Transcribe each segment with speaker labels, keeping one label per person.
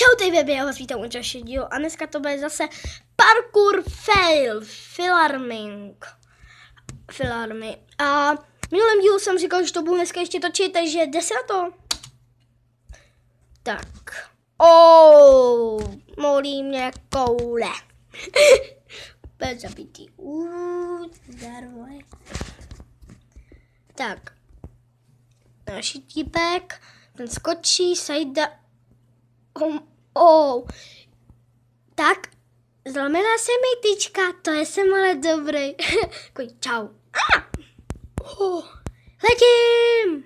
Speaker 1: Čau ty weby, já vás vítám u dalšího dílu a dneska to bude zase parkour fail, filarmy. A v minulém dílu jsem říkal, že to budu dneska ještě točit, takže jde se na to. Tak. Molí mě koule. Bez zabitý. Zdarvoj. Tak. Další týpek. Ten skočí, sajda. Tak, zlomená se mi tyčka, to je jsem ale dobrý. Čau. Letím.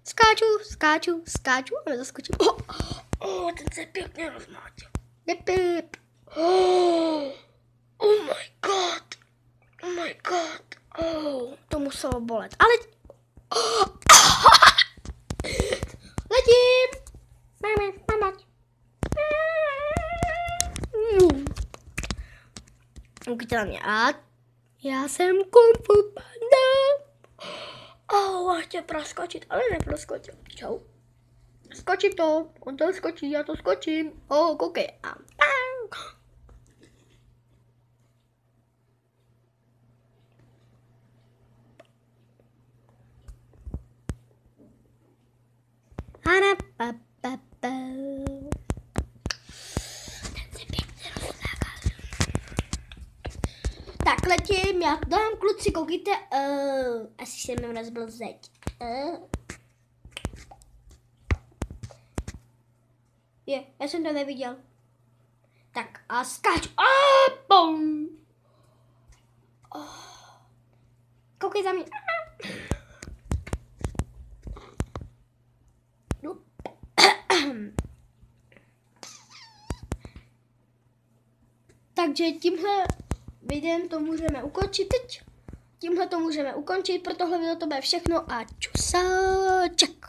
Speaker 1: Skáču, ale zaskočím. Ten se pěkně rozmátil. Nepip. Oh my god. To muselo bolet, ale... Letím. Mama. Ukytě na mě. A já jsem Kung Fu Panda. A chtěl proskočit, ale neproskočil. Čau. Skočí to. On to skočí, já to skočím. Koukej. A tak letím, já dám kluci, koukejte, asi se mi rozbil zeď. Já jsem to neviděl. Tak a skáču. Bum. Koukej za mě. Takže tímhle videem to můžeme ukončit teď. Tímhle to můžeme ukončit, pro tohle video to bude všechno a čusáček.